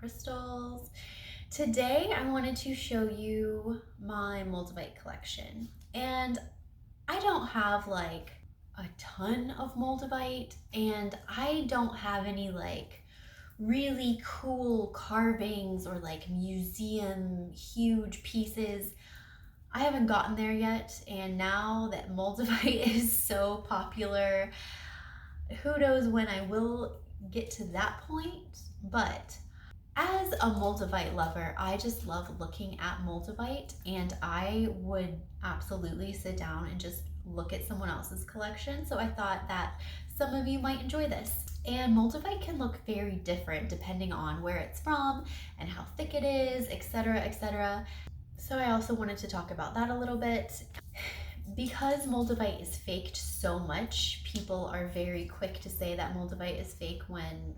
crystals. Today I wanted to show you my Moldavite collection, and I don't have like a ton of Moldavite, and I don't have any like really cool carvings or like museum huge pieces. I haven't gotten there yet, and now that Moldavite is so popular, who knows when I will get to that point. But as a Moldavite lover, I just love looking at Moldavite, and I would absolutely sit down and just look at someone else's collection. So I thought that some of you might enjoy this. And Moldavite can look very different depending on where it's from and how thick it is, etc., etc. So I also wanted to talk about that a little bit. Because Moldavite is faked so much, people are very quick to say that Moldavite is fake when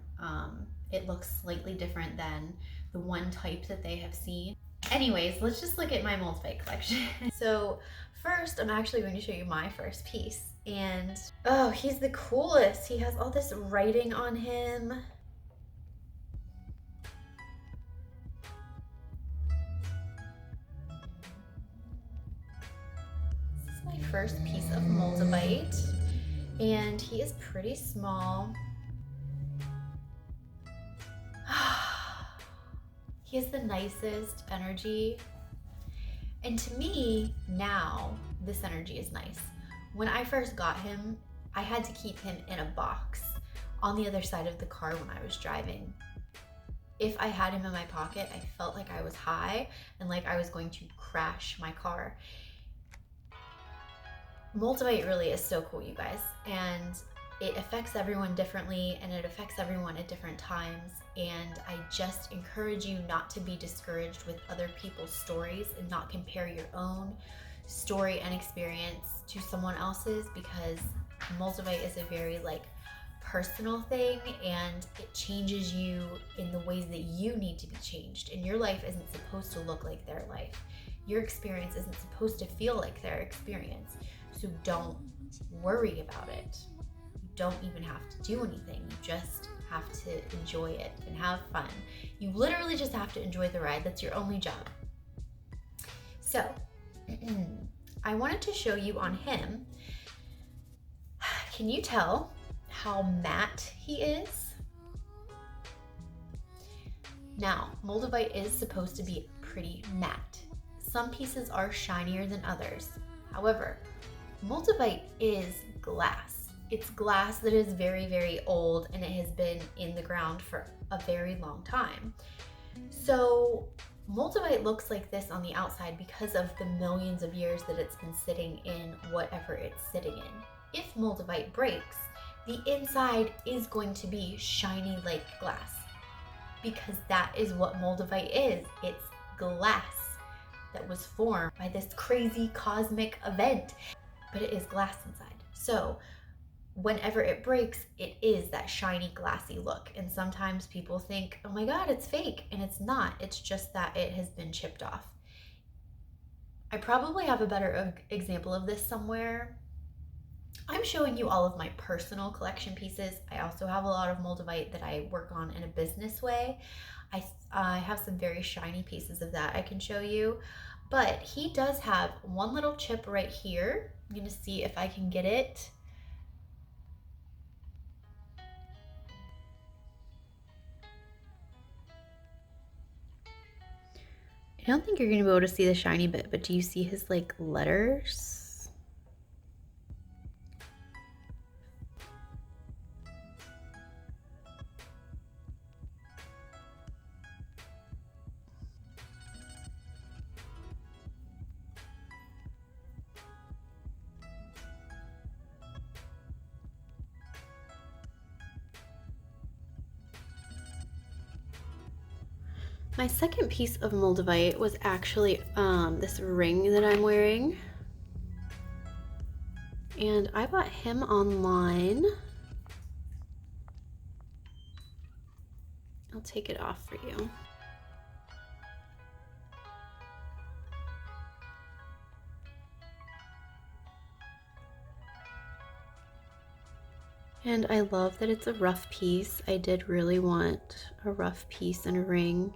it looks slightly different than the one type that they have seen. Anyways, let's just look at my Moldavite collection. So first, I'm actually going to show you my first piece. And oh, he's the coolest. He has all this writing on him. My first piece of Moldavite, and he is pretty small. He has the nicest energy, and to me now this energy is nice. When I first got him, I had to keep him in a box on the other side of the car when I was driving. If I had him in my pocket, I felt like I was high and like I was going to crash my car. Moldavite really is so cool, you guys, and it affects everyone differently, and it affects everyone at different times. And I just encourage you not to be discouraged with other people's stories and not compare your own story and experience to someone else's, because Moldavite is a very like personal thing, and it changes you in the ways that you need to be changed. And your life isn't supposed to look like their life. Your experience isn't supposed to feel like their experience. So don't worry about it. You don't even have to do anything. You just have to enjoy it and have fun. You literally just have to enjoy the ride. That's your only job. So I wanted to show you on him. Can you tell how matte he is? Now, Moldavite is supposed to be pretty matte. Some pieces are shinier than others. However, Moldavite is glass. It's glass that is very, very old, and it has been in the ground for a very long time. So Moldavite looks like this on the outside because of the millions of years that it's been sitting in whatever it's sitting in. If Moldavite breaks, the inside is going to be shiny like glass, because that is what Moldavite is. It's glass that was formed by this crazy cosmic event, but it is glass inside. So whenever it breaks, it is that shiny, glassy look. And sometimes people think, oh my God, it's fake. And it's not. It's just that it has been chipped off. I probably have a better example of this somewhere. I'm showing you all of my personal collection pieces. I also have a lot of Moldavite that I work on in a business way. I have some very shiny pieces of that I can show you. But he does have one little chip right here. I'm gonna see if I can get it. I don't think you're gonna be able to see the shiny bit, but do you see his like letters? My second piece of Moldavite was actually this ring that I'm wearing. And I bought him online. I'll take it off for you. And I love that it's a rough piece. I did really want a rough piece and a ring.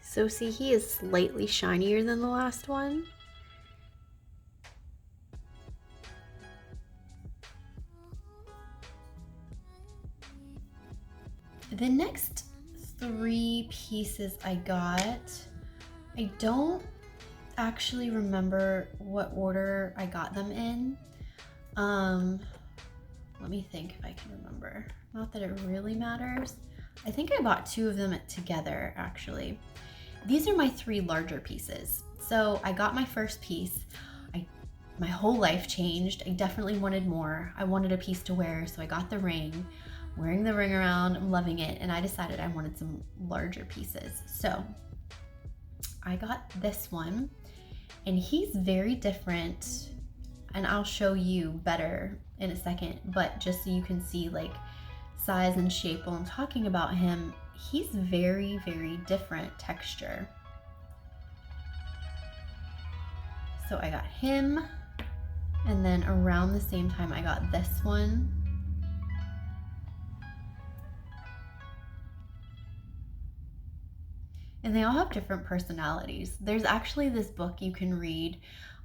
So see, he is slightly shinier than the last one. The next 3 pieces I got, I don't actually remember what order I got them in. Let me think if I can remember. Not that it really matters. I think I bought 2 of them together, actually. These are my 3 larger pieces. So I got my first piece. My whole life changed. I definitely wanted more. I wanted a piece to wear, so I got the ring. Wearing the ring around, I'm loving it, and I decided I wanted some larger pieces. So I got this one, and he's very different, and I'll show you better in a second, but just so you can see like size and shape while I'm talking about him, he's very, very different texture. So I got him, and then around the same time I got this one. And they all have different personalities. There's actually this book you can read.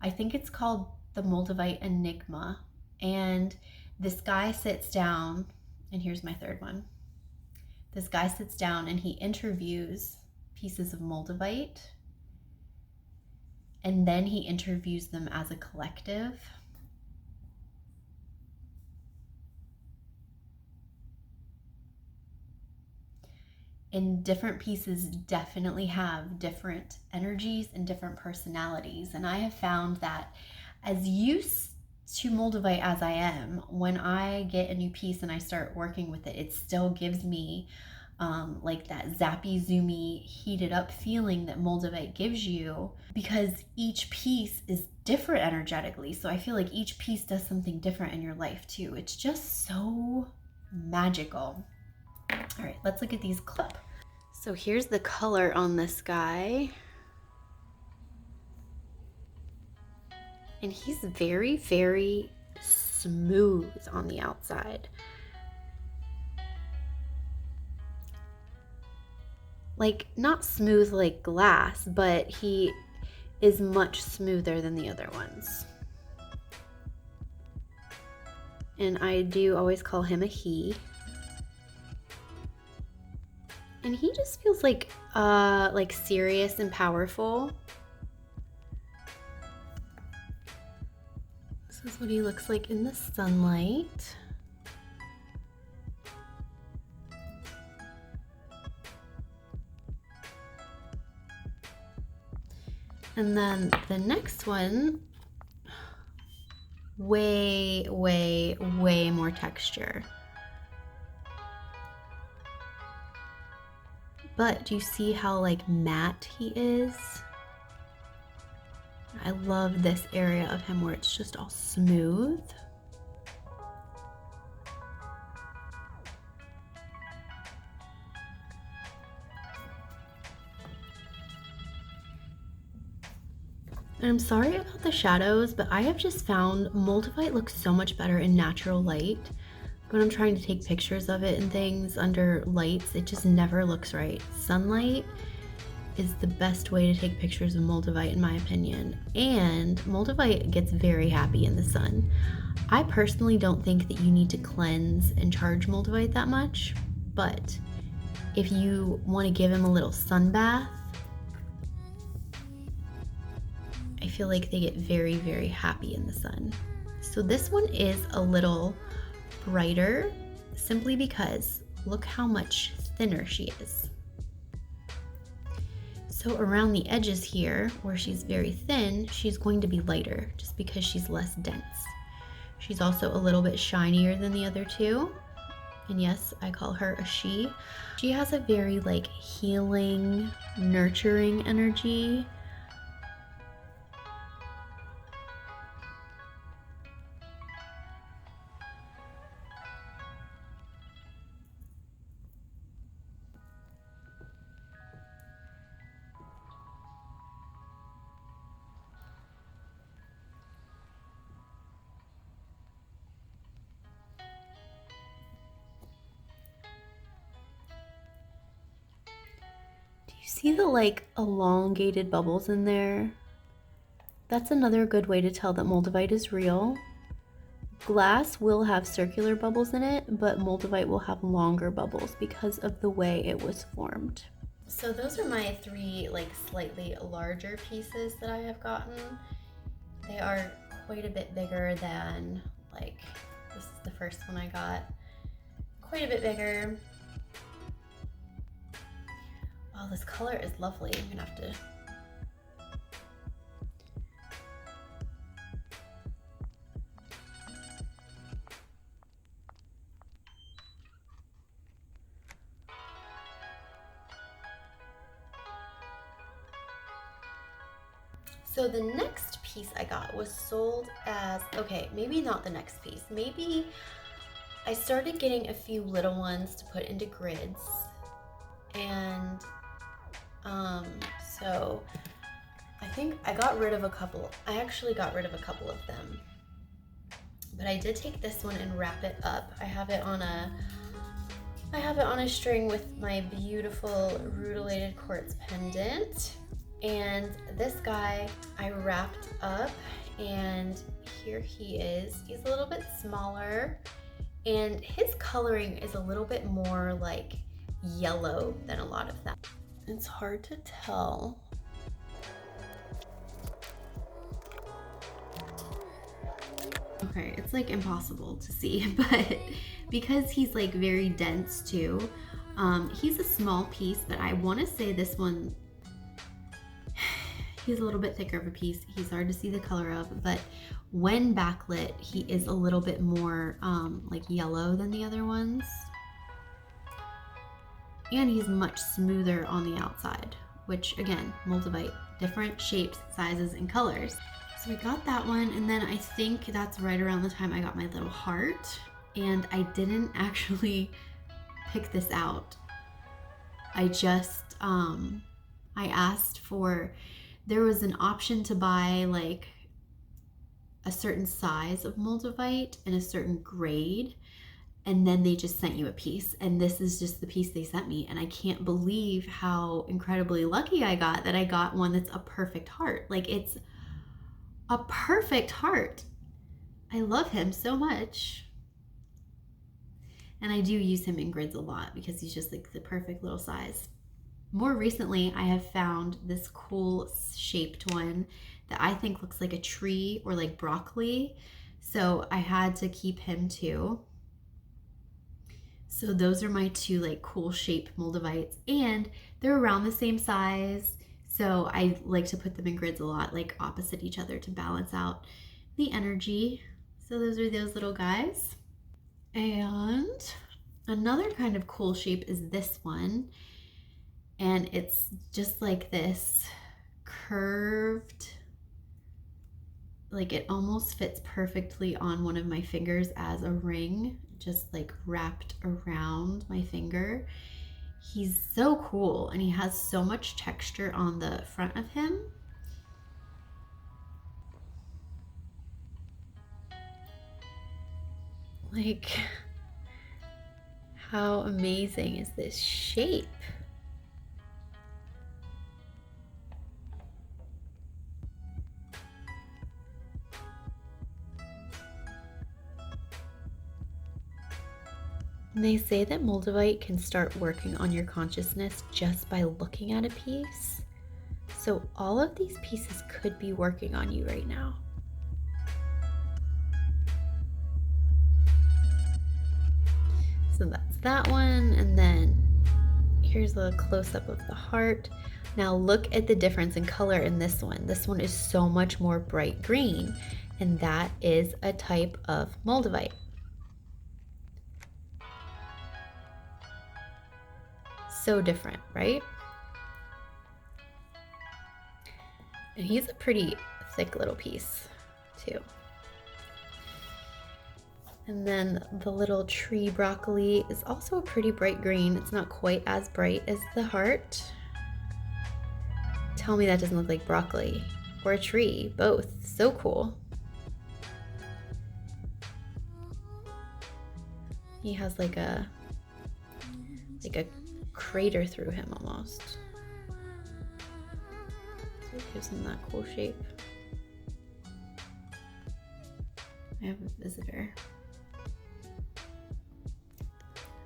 I think it's called The Moldavite Enigma. And this guy sits down, and here's my third one. This guy sits down and he interviews pieces of Moldavite. And then he interviews them as a collective. And different pieces definitely have different energies and different personalities. And I have found that as used to Moldavite as I am, when I get a new piece and I start working with it, it still gives me like that zappy, zoomy, heated up feeling that Moldavite gives you, because each piece is different energetically. So I feel like each piece does something different in your life too. It's just so magical. All right, let's look at these clips. So here's the color on this guy. And he's very, very smooth on the outside. Like, not smooth like glass, but he is much smoother than the other ones. And I do always call him a he. And he just feels like serious and powerful. This is what he looks like in the sunlight. And then the next one, way, way, way more texture. But do you see how like matte he is? I love this area of him where it's just all smooth. And I'm sorry about the shadows, but I have just found Moldavite looks so much better in natural light. When I'm trying to take pictures of it and things under lights, it just never looks right. Sunlight is the best way to take pictures of Moldavite in my opinion. And Moldavite gets very happy in the sun. I personally don't think that you need to cleanse and charge Moldavite that much, but if you want to give him a little sun bath, I feel like they get very, very happy in the sun. So this one is a little brighter simply because look how much thinner she is. So around the edges here where she's very thin, she's going to be lighter just because she's less dense. She's also a little bit shinier than the other two. And yes, I call her a she. She has a very like healing, nurturing energy. You see the like elongated bubbles in there? That's another good way to tell that Moldavite is real. Glass will have circular bubbles in it, but Moldavite will have longer bubbles because of the way it was formed. So those are my 3 like slightly larger pieces that I have gotten. They are quite a bit bigger than, like, this is the first one I got. Quite a bit bigger. Wow, this color is lovely. I'm gonna have to... So the next piece I got was sold as, okay, maybe not the next piece. Maybe I started getting a few little ones to put into grids. And so I think I got rid of a couple. I actually got rid of a couple of them. But I did take this one and wrap it up. I have it on a string with my beautiful rutilated quartz pendant. And this guy I wrapped up, and here he is. He's a little bit smaller, and his coloring is a little bit more like yellow than a lot of that. It's hard to tell. Okay, it's like impossible to see, but because he's like very dense too, he's a small piece, but I want to say this one, he's a little bit thicker of a piece. He's hard to see the color of, but when backlit, he is a little bit more like yellow than the other ones. And he's much smoother on the outside, which again, Moldavite, different shapes, sizes, and colors. So I got that one, and then I think that's right around the time I got my little heart, and I didn't actually pick this out. I just, I asked for, there was an option to buy like a certain size of Moldavite and a certain grade, and then they just sent you a piece, and this is just the piece they sent me, and I can't believe how incredibly lucky I got that I got one that's a perfect heart. Like, it's a perfect heart. I love him so much. And I do use him in grids a lot because he's just like the perfect little size. More recently, I have found this cool shaped one that I think looks like a tree or like broccoli. So I had to keep him too. So those are my 2 like cool shaped Moldavites, and they're around the same size. So I like to put them in grids a lot, like opposite each other to balance out the energy. So those are those little guys. And another kind of cool shape is this one. And it's just like this curved, like it almost fits perfectly on one of my fingers as a ring, just like wrapped around my finger. He's so cool, and he has so much texture on the front of him. Like, how amazing is this shape? And they say that Moldavite can start working on your consciousness just by looking at a piece. So all of these pieces could be working on you right now. So that's that one, and then here's a close-up of the heart. Now look at the difference in color in this one. This one is so much more bright green, and that is a type of Moldavite. So different, right? And he's a pretty thick little piece too. And then the little tree broccoli is also a pretty bright green. It's not quite as bright as the heart. Tell me that doesn't look like broccoli or a tree, both. So cool. He has like a crater through him almost. Gives him that cool shape. I have a visitor.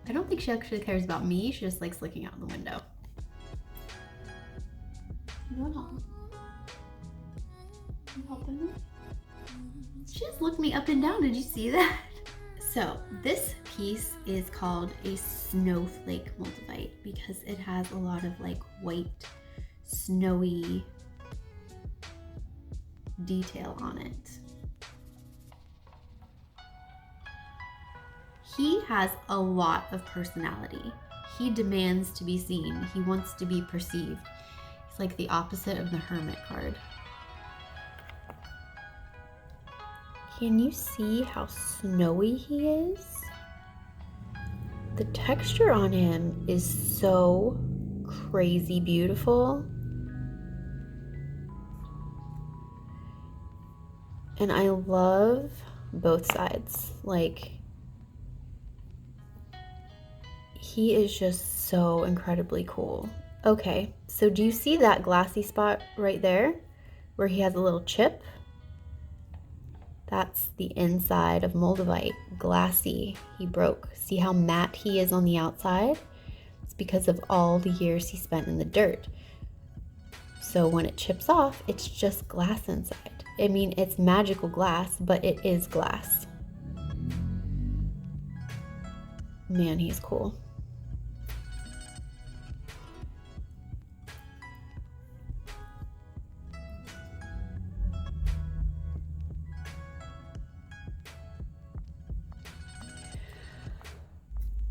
I don't think she actually cares about me. She just likes looking out the window. Wow. You helping me? She just looked me up and down. Did you see that? So this piece is called a Snowflake Moldavite because it has a lot of like white, snowy detail on it. He has a lot of personality. He demands to be seen. He wants to be perceived. He's like the opposite of the Hermit card. Can you see how snowy he is? The texture on him is so crazy beautiful. And I love both sides. Like, he is just so incredibly cool. Okay, so do you see that glassy spot right there where he has a little chip? That's the inside of Moldavite, glassy. He broke. See how matte he is on the outside? It's because of all the years he spent in the dirt. So when it chips off, it's just glass inside. I mean, it's magical glass, but it is glass. Man, he's cool.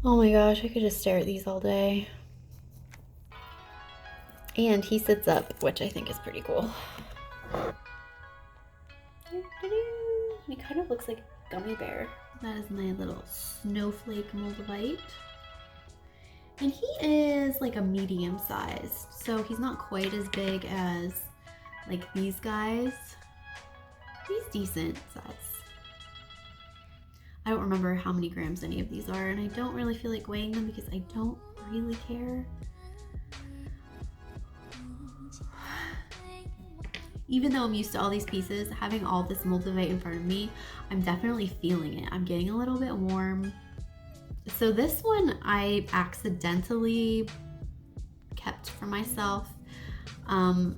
Oh my gosh, I could just stare at these all day. And he sits up, which I think is pretty cool. He kind of looks like a gummy bear. That is my little Snowflake Moldavite. And he is like a medium sized, so he's not quite as big as like these guys. He's decent size. I don't remember how many grams any of these are, and I don't really feel like weighing them because I don't really care. Even though I'm used to all these pieces, having all this Moldavite in front of me, I'm definitely feeling it. I'm getting a little bit warm. So this one I accidentally kept for myself. I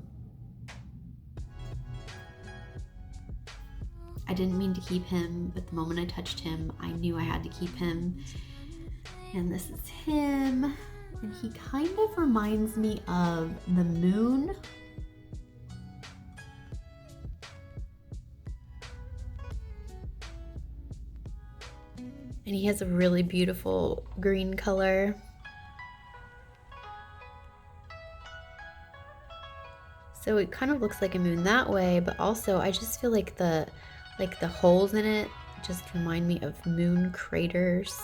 didn't mean to keep him, but the moment I touched him, I knew I had to keep him. And this is him. And he kind of reminds me of the moon. And he has a really beautiful green color. So it kind of looks like a moon that way, but also I just feel like the holes in it just remind me of moon craters.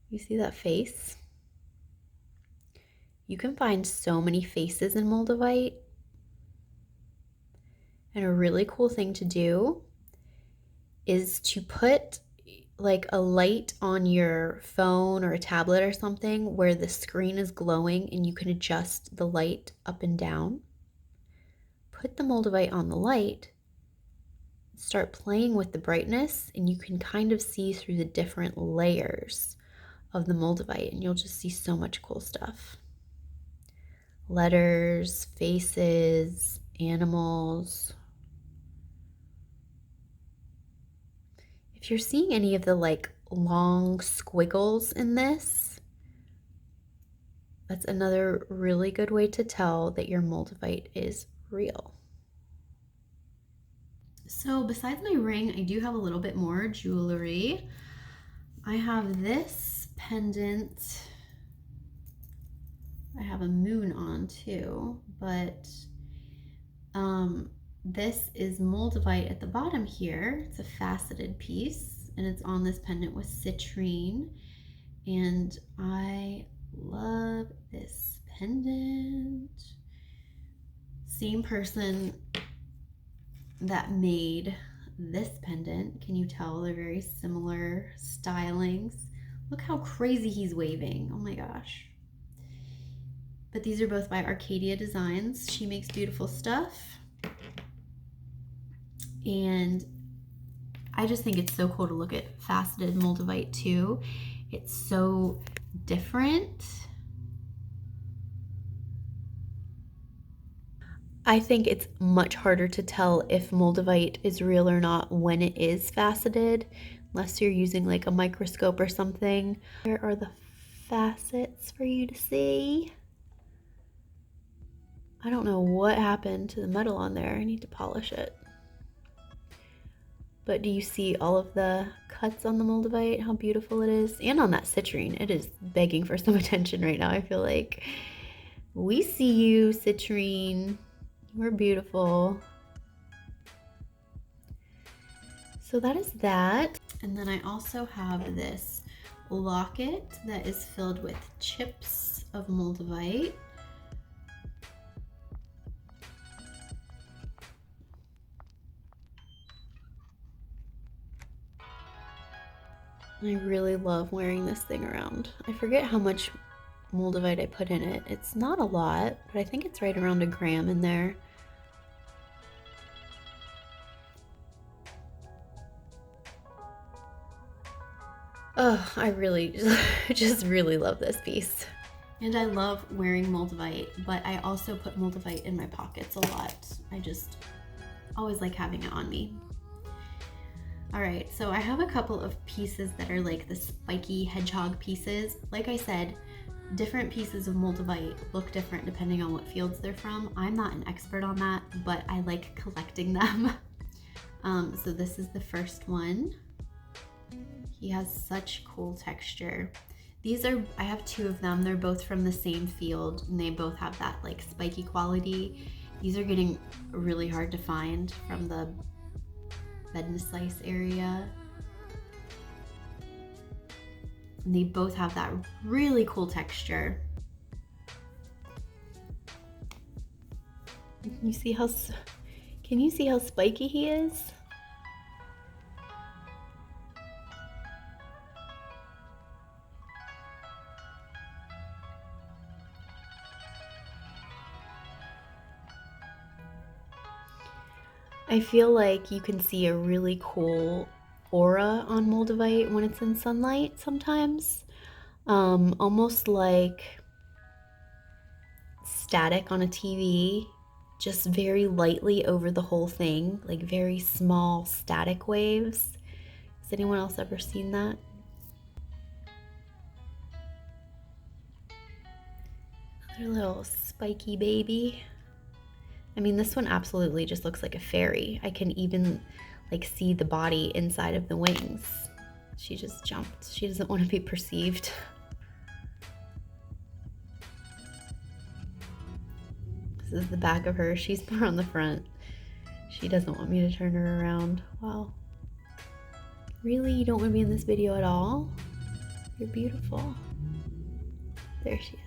You see that face? You can find so many faces in Moldavite. And a really cool thing to do is to put like a light on your phone or a tablet or something where the screen is glowing and you can adjust the light up and down. Put the Moldavite on the light, start playing with the brightness, and you can kind of see through the different layers of the Moldavite, and you'll just see so much cool stuff. Letters, faces, animals. If you're seeing any of the like long squiggles in this, that's another really good way to tell that your Moldavite is real. So besides my ring, I do have a little bit more jewelry. I have this pendant. I have a moon on too, but this is Moldavite at the bottom here. It's a faceted piece, and it's on this pendant with citrine, and I love this pendant. Same person that made this pendant. Can you tell they're very similar stylings? Look how crazy he's waving. Oh my gosh. But these are both by Arcadia Designs. She makes beautiful stuff. And I just think it's so cool to look at faceted Moldavite too. It's so different. I think it's much harder to tell if Moldavite is real or not when it is faceted, unless you're using like a microscope or something. There are the facets for you to see. I don't know what happened to the metal on there. I need to polish it. But do you see all of the cuts on the Moldavite? How beautiful it is. And on that citrine. It is begging for some attention right now, I feel like. We see you, citrine. You're beautiful. So that is that. And then I also have this locket that is filled with chips of Moldavite. I really love wearing this thing around. I forget how much Moldavite I put in it. It's not a lot, but I think it's right around 1 gram in there. Oh, I really just really love this piece. And I love wearing Moldavite, but I also put Moldavite in my pockets a lot. I just always like having it on me. All right, so I have a couple of pieces that are like the spiky hedgehog pieces. Like I said, different pieces of Moldavite look different depending on what fields they're from. I'm not an expert on that, but I like collecting them. So this is the first one. He has such cool texture. I have 2 of them. They're both from the same field and they both have that like spiky quality. These are getting really hard to find from the bed and slice area. And they both have that really cool texture. Can you see how spiky he is? I feel like you can see a really cool aura on Moldavite when it's in sunlight sometimes. Almost like static on a TV, just very lightly over the whole thing, like very small static waves. Has anyone else ever seen that? Another little spiky baby. I mean, this one absolutely just looks like a fairy. I can even like see the body inside of the wings. She just jumped. She doesn't want to be perceived. This is the back of her. She's more on the front. She doesn't want me to turn her around. Wow. Really? You don't want to be in this video at all? You're beautiful. There she is.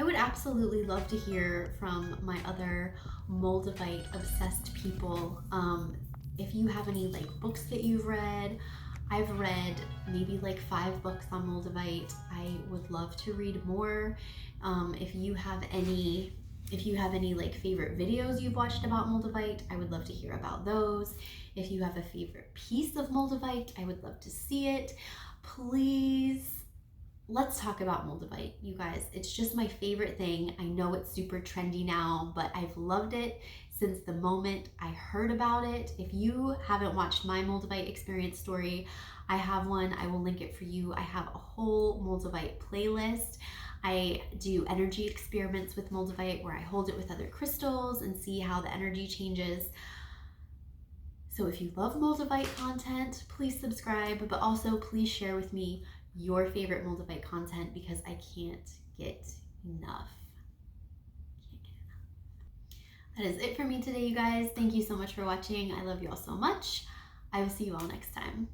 I would absolutely love to hear from my other Moldavite obsessed people. If you have any like books that you've read. I've read maybe like 5 books on Moldavite. I would love to read more. If you have any like favorite videos you've watched about Moldavite, I would love to hear about those. If you have a favorite piece of Moldavite, I would love to see it. Please, let's talk about Moldavite, you guys. It's just my favorite thing. I know it's super trendy now, but I've loved it since the moment I heard about it. If you haven't watched my Moldavite experience story, I have one. I will link it for you. I have a whole Moldavite playlist. I do energy experiments with Moldavite where I hold it with other crystals and see how the energy changes. So if you love Moldavite content, please subscribe, but also please share with me your favorite Moldavite content because I can't get enough. That is it for me today, you guys. Thank you so much for watching. I love you all so much. I will see you all next time.